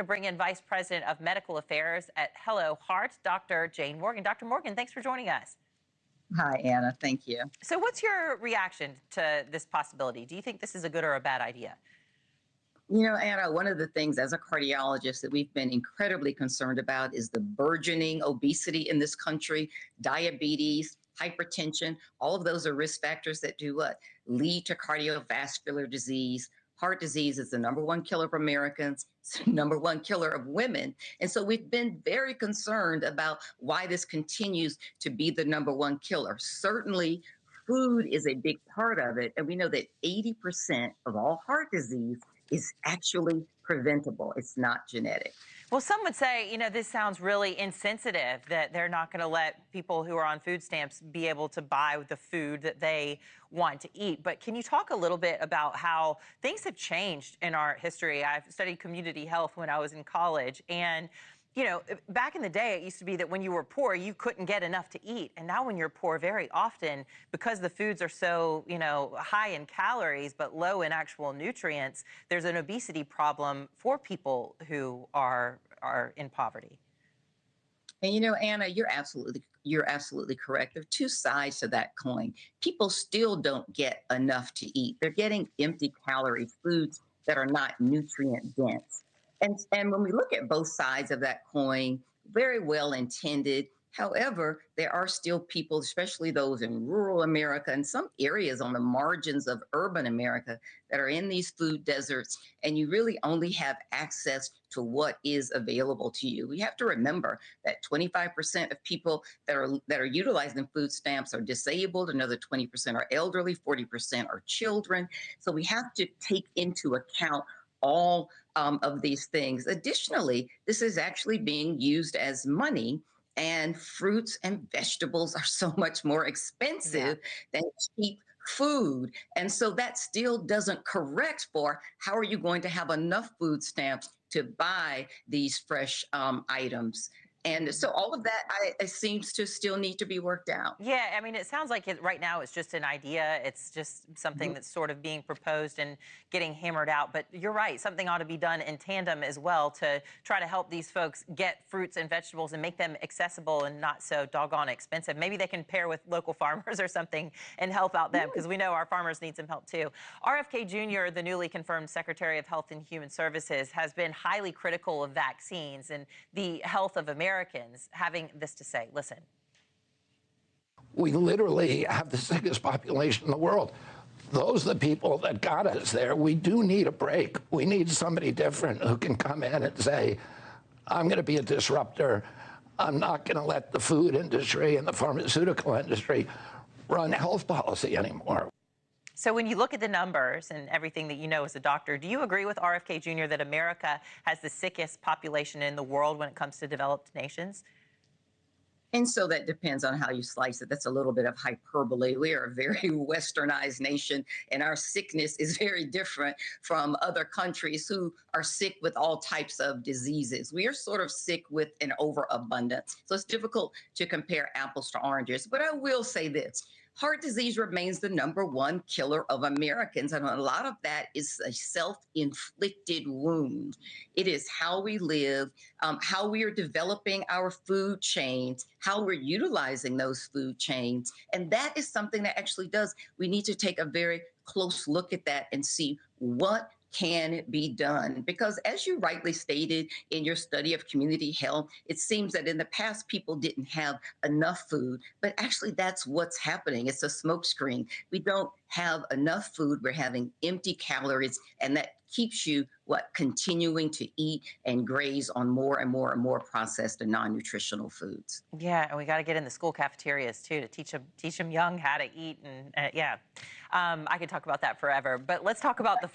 To bring in Vice President of Medical Affairs at Hello Heart, Dr. Jane Morgan. Dr. Morgan, thanks for joining us. Hi, Anna. Thank you. So what's your reaction to this possibility? Do you think this is a good or a bad idea? Anna, one of the things as a cardiologist that we've been incredibly concerned about is the burgeoning obesity in this country, diabetes, hypertension. All of those are risk factors that do what? Lead to cardiovascular disease. Heart disease is the number one killer of Americans, it's the number one killer of women. And so we've been very concerned about why this continues to be the number one killer. Certainly, food is a big part of it. And we know that 80% of all heart disease is actually preventable. It's not genetic. Well, some would say, this sounds really insensitive that they're not going to let people who are on food stamps be able to buy the food that they want to eat. But can you talk a little bit about how things have changed in our history? I've studied community health when I was in college, and back in the day, it used to be that when you were poor, you couldn't get enough to eat. And now when you're poor, very often, because the foods are so, high in calories but low in actual nutrients, there's an obesity problem for people who are in poverty. And Anna, you're absolutely correct. There are two sides to that coin. People still don't get enough to eat. They're getting empty calorie foods that are not nutrient dense. And when we look at both sides of that coin, very well intended. However, there are still people, especially those in rural America and some areas on the margins of urban America, that are in these food deserts, and you really only have access to what is available to you. We have to remember that 25% of people that are utilizing food stamps are disabled, another 20% are elderly, 40% are children. So we have to take into account all of these things. Additionally, this is actually being used as money, and fruits and vegetables are so much more expensive than cheap food. And so that still doesn't correct for how are you going to have enough food stamps to buy these fresh items. And so all of that it seems to still need to be worked out. Yeah, I mean, it sounds like right now it's just an idea. It's just something that's sort of being proposed and getting hammered out. But you're right, something ought to be done in tandem as well to try to help these folks get fruits and vegetables and make them accessible and not so doggone expensive. Maybe they can pair with local farmers or something and help out them, because we know our farmers need some help too. RFK Jr., the newly confirmed Secretary of Health and Human Services, has been highly critical of vaccines and the health of Americans, having this to say. Listen. We literally have the sickest population in the world. Those are the people that got us there. We do need a break. We need somebody different who can come in and say, I'm going to be a disruptor. I'm not going to let the food industry and the pharmaceutical industry run health policy anymore. So when you look at the numbers and everything that you know as a doctor, do you agree with RFK Jr. that America has the sickest population in the world when it comes to developed nations? And so that depends on how you slice it. That's a little bit of hyperbole. We are a very westernized nation, and our sickness is very different from other countries who are sick with all types of diseases. We are sort of sick with an overabundance. So it's difficult to compare apples to oranges. But I will say this. Heart disease remains the number one killer of Americans, and a lot of that is a self-inflicted wound. It is how we live, how we are developing our food chains, how we're utilizing those food chains, and that is something that actually does. We need to take a very close look at that and see what can be done. Because as you rightly stated in your study of community health, it seems that in the past people didn't have enough food, but actually that's what's happening. It's a smokescreen. We don't have enough food. We're having empty calories, and that keeps you continuing to eat and graze on more and more and more processed and non-nutritional foods. Yeah, and we got to get in the school cafeterias too to teach them young how to eat, and I could talk about that forever. But let's talk about the